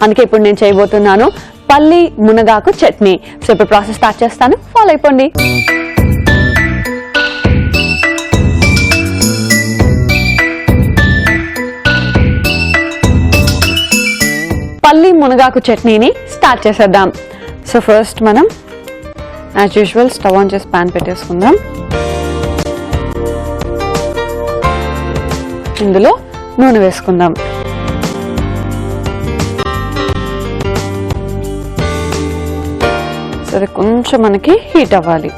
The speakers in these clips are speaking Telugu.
అందుకే ఇప్పుడు నేను చేయబోతున్నాను పల్లి మునగాకు చట్నీ. సో ఇప్పుడు ప్రాసెస్ స్టార్ట్ చేస్తాను, ఫాలో అయిపోండి. పల్లి మునగాకు చట్నీని స్టార్ట్ చేసేద్దాం. సో ఫస్ట్ మనం యాజ్ యూజువల్ స్టవ్ ఆన్ చేసి పాన్ పెట్టేసుకుందాం. ఇందులో నూనె వేసుకుందాం. సరే, కొంచెం మనకి హీట్ అవ్వాలి.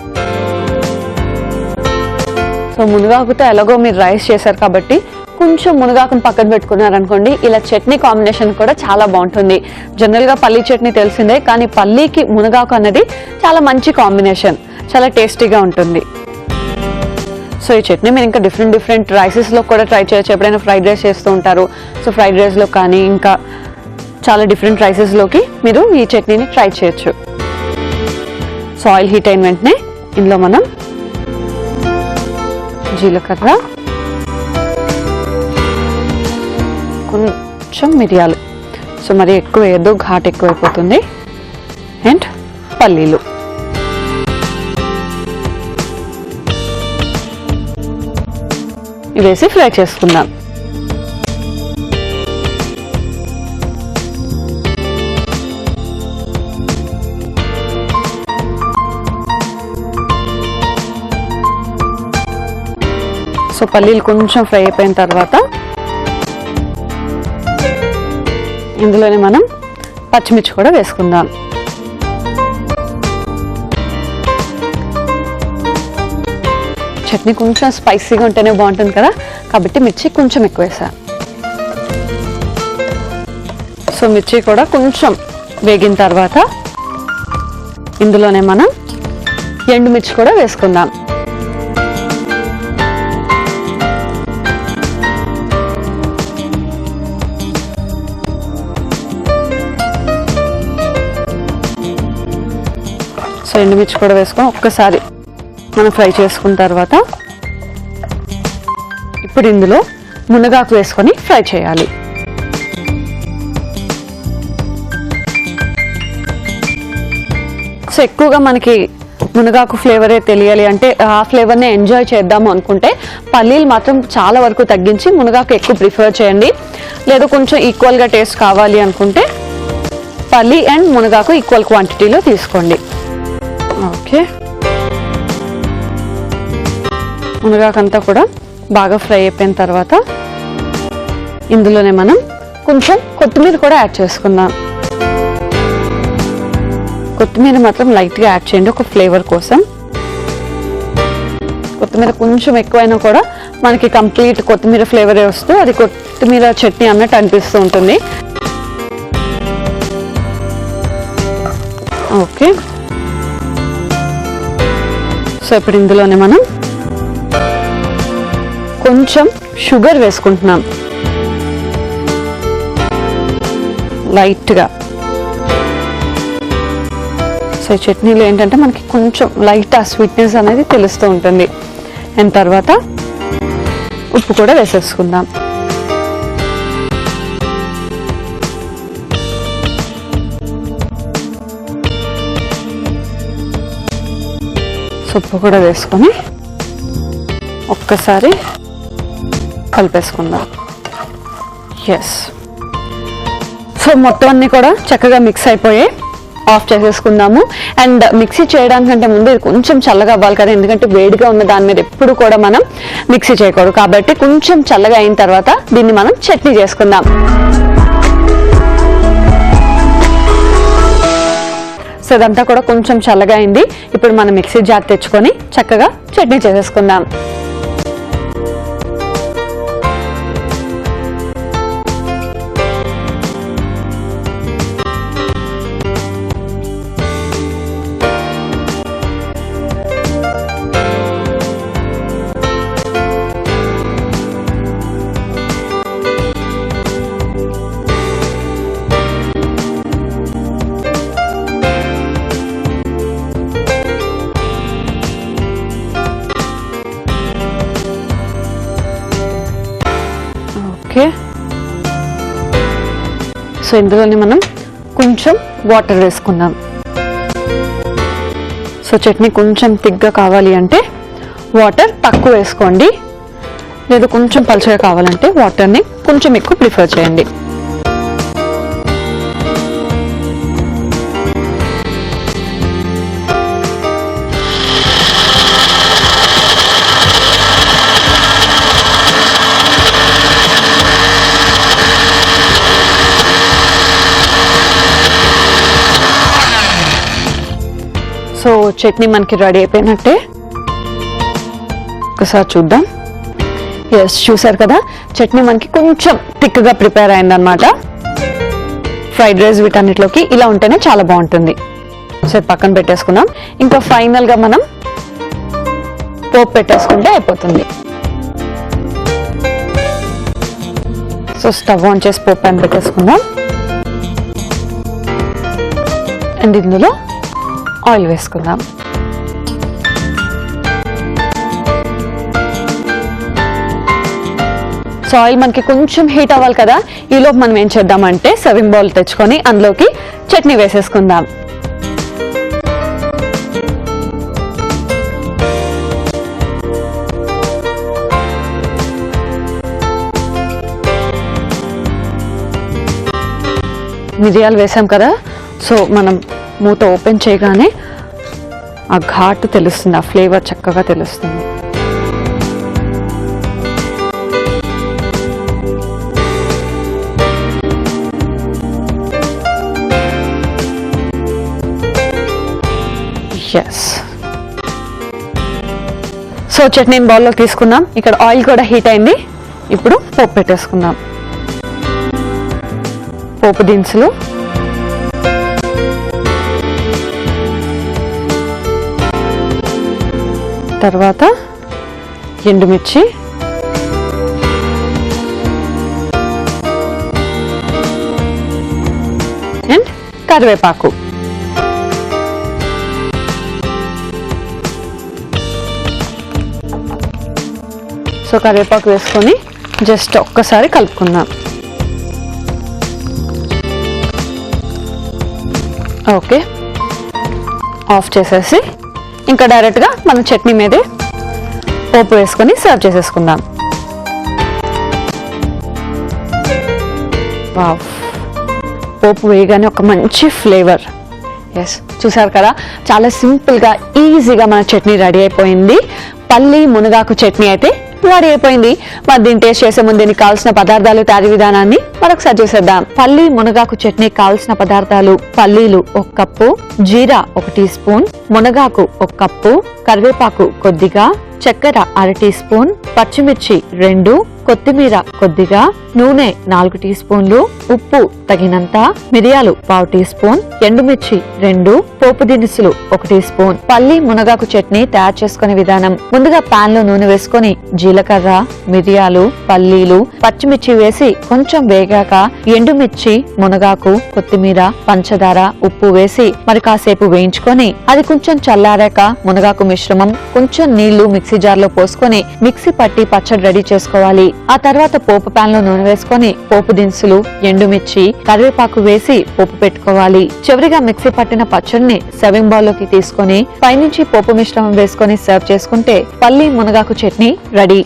సో మునగాకుతో ఎలాగో మీరు రైస్ చేశారు కాబట్టి కొంచెం మునగాకుని పక్కన పెట్టుకున్నారనుకోండి, ఇలా చట్నీ కాంబినేషన్ కూడా చాలా బాగుంటుంది. జనరల్గా పల్లీ చట్నీ తెలిసిందే, కానీ పల్లీకి మునగాకు అన్నది చాలా మంచి కాంబినేషన్, చాలా టేస్టీగా ఉంటుంది. సో ఈ చట్నీ మీరు ఇంకా డిఫరెంట్ రైసెస్లో కూడా ట్రై చేయొచ్చు. ఎప్పుడైనా ఫ్రైడ్ రైస్ చేస్తూ ఉంటారు, సో ఫ్రైడ్ రైస్లో కానీ ఇంకా చాలా డిఫరెంట్ రైసెస్లోకి మీరు ఈ చట్నీని ట్రై చేయొచ్చు. సో ఆయిల్ హీట్ అయిన వెంటనే ఇందులో మనం జీలకర్ర, కొంచెం మిరియాలు, సో మరి ఎక్కువ వేయద్దు, ఘాట్ ఎక్కువైపోతుంది, అండ్ పల్లీలు. వేసి ఫ్రై చేసుకుందాం. సో పల్లీలు కొంచెం ఫ్రై అయిపోయిన తర్వాత ఇందులోనే మనం పచ్చిమిర్చి కూడా వేసుకుందాం. చట్నీ కొంచెం స్పైసీగా ఉంటేనే బాగుంటుంది కదా, కాబట్టి మిర్చి కొంచెం ఎక్కువ వేసా. సో మిర్చి కూడా కొంచెం వేగిన తర్వాత ఇందులోనే మనం ఎండుమిర్చి కూడా వేసుకుందాం. సో ఎండుమిర్చి కూడా వేసుకొని ఒక్కసారి మనం ఫ్రై చేసుకున్న తర్వాత ఇప్పుడు ఇందులో మునగాకు వేసుకొని ఫ్రై చేయాలి. సో ఎక్కువగా మనకి మునగాకు ఫ్లేవరే తెలియాలి అంటే, ఆ ఫ్లేవర్నే ఎంజాయ్ చేద్దాము అనుకుంటే పల్లీలు మాత్రం చాలా వరకు తగ్గించి మునగాకు ఎక్కువ ప్రిఫర్ చేయండి. లేదా కొంచెం ఈక్వల్గా టేస్ట్ కావాలి అనుకుంటే పల్లీ అండ్ మునగాకు ఈక్వల్ క్వాంటిటీలో తీసుకోండి. ఓకే, మునగాకంతా కూడా బాగా ఫ్రై అయిపోయిన తర్వాత ఇందులోనే మనం కొంచెం కొత్తిమీర కూడా యాడ్ చేసుకుందాం. కొత్తిమీర మాత్రం లైట్గా యాడ్ చేయండి ఒక ఫ్లేవర్ కోసం. కొత్తిమీర కొంచెం ఎక్కువైనా కూడా మనకి కంప్లీట్ కొత్తిమీర ఫ్లేవరే వస్తూ అది కొత్తిమీర చట్నీ అన్నట్టు అనిపిస్తూ ఉంటుంది. ఓకే, సో ఇప్పుడు ఇందులోనే మనం కొంచెం షుగర్ వేసుకుంటున్నాం లైట్గా. సో ఈ చట్నీలో ఏంటంటే మనకి కొంచెం లైట్ ఆ స్వీట్నెస్ అనేది తెలుస్తూ ఉంటుంది. అండ్ తర్వాత ఉప్పు కూడా వేసేసుకుందాం. ఉప్పు కూడా వేసుకొని ఒక్కసారి కలిపేసుకుందాం. ఎస్, సో మొత్తం అన్నీ కూడా చక్కగా మిక్స్ అయిపోయాయి. ఆఫ్ చేసేసుకుందాము. అండ్ మిక్సీ చేయడానికంటే ముందు ఇది కొంచెం చల్లగా అవ్వాలి కదా, ఎందుకంటే వేడిగా ఉన్న దాని మీద ఎప్పుడు కూడా మనం మిక్సీ చేయకూడదు. కాబట్టి కొంచెం చల్లగా అయిన తర్వాత దీన్ని మనం చట్నీ చేసుకుందాం. సో ఇదంతా కూడా కొంచెం చల్లగా అయింది. ఇప్పుడు మనం మిక్సీ జార్ తెచ్చుకొని చక్కగా చట్నీ చేసేసుకుందాం. ఓకే, సో ఇందులోనే మనం కొంచెం వాటర్ వేసుకుందాం. సో చట్నీ కొంచెం థిక్గా కావాలి అంటే వాటర్ తక్కువ వేసుకోండి, లేదా కొంచెం పలుచగా కావాలంటే వాటర్ని కొంచెం ఎక్కువ ప్రిఫర్ చేయండి. సో చట్నీ మనకి రెడీ అయిపోయినట్టే. ఒకసారి చూద్దాం. ఎస్, చూసారు కదా, చట్నీ మనకి కొంచెం థిక్గా ప్రిపేర్ అయిందనమాట. ఫ్రైడ్ రైస్ వీటన్నిటిలోకి ఇలా ఉంటేనే చాలా బాగుంటుంది. సో పక్కన పెట్టేసుకున్నాం. ఇంకా ఫైనల్గా మనం పోపు పెట్టేసుకుంటే అయిపోతుంది. సో స్టవ్ ఆన్ చేసి పోపు ప్యాన్ పెట్టేసుకుందాం. అండ్ ఇందులో ఆయిల్ వేసుకుందాం. సో ఆయిల్ మనకి కొంచెం హీట్ అవ్వాలి కదా, ఈలోపు మనం ఏం చేద్దామంటే సర్వింగ్ బౌల్ తెచ్చుకొని అందులోకి చట్నీ వేసేసుకుందాం. మిరియాలు వేసాం కదా, సో మనం మూత ఓపెన్ చేయగానే ఆ ఘాటు తెలుస్తుంది, ఆ ఫ్లేవర్ చక్కగా తెలుస్తుంది. ఎస్, సో చట్నీని బౌల్లో తీసుకున్నాం. ఇక్కడ ఆయిల్ కూడా హీట్ అయింది. ఇప్పుడు పోపు పెట్టేసుకుందాం. పోపు దినుసులు, తర్వాత ఎండుమిర్చి, అండ్ కరివేపాకు. సో కరివేపాకు వేసుకొని జస్ట్ ఒక్కసారి కలుపుకుందాం. ఓకే, ఆఫ్ చేసేసి ఇంకా డైరెక్ట్గా మనం చట్నీ మీదే పోపు వేసుకొని సర్వ్ చేసేసుకుందాం. వావ్, పోపు వేయగానే ఒక మంచి ఫ్లేవర్. ఎస్, చూసారు కదా, చాలా సింపుల్గా ఈజీగా మన చట్నీ రెడీ అయిపోయింది. పల్లి మునగాకు చట్నీ అయితే రెడీ అయిపోయింది. మరి దీన్ని టేస్ట్ చేసే ముందు దీనికి కావాల్సిన పదార్థాలు, తయారీ విధానాన్ని మరొకసారి చూసేద్దాం. పల్లి మునగాకు చట్నీ కావాల్సిన పదార్థాలు: పల్లీలు 1 కప్పు, జీరా 1 టీ స్పూన్, మునగాకు 1 కప్పు, కరివేపాకు కొద్దిగా, చక్కెర 1/2 టీ స్పూన్, పచ్చిమిర్చి 2, కొత్తిమీర కొద్దిగా, నూనె 4 టీ స్పూన్లు, ఉప్పు తగినంత, మిరియాలు 1/2 టీ స్పూన్, ఎండుమిర్చి 2, పోపు దినుసులు 1 టీ స్పూన్. పల్లి మునగాకు చట్నీ తయారు చేసుకునే విధానం: ముందుగా పాన్ లో నూనె వేసుకొని జీలకర్ర, మిరియాలు, పల్లీలు, పచ్చిమిర్చి వేసి కొంచెం వేగాక ఎండుమిర్చి, మునగాకు, కొత్తిమీర, పంచదార, ఉప్పు వేసి మరి కాసేపు వేయించుకొని అది కొంచెం చల్లారాక మునగాకు మిశ్రమం, కొంచెం నీళ్లు మిక్సీ జార్ లో పోసుకొని మిక్సీ పట్టి పచ్చడి రెడీ చేసుకోవాలి. ఆ తర్వాత పోపు పాన్ లో నూనె వేసుకొని పోపు దినుసులు, ఎండుమిర్చి, కరివేపాకు వేసి పోపు పెట్టుకోవాలి. చివరిగా మిక్సీ పట్టిన పచ్చడిని సర్వింగ్ బౌల్ లోకి తీసుకొని పైనుంచి పోపు మిశ్రమం వేసుకొని సర్వ్ చేసుకుంటే పల్లి మునగాకు చట్నీ రెడీ.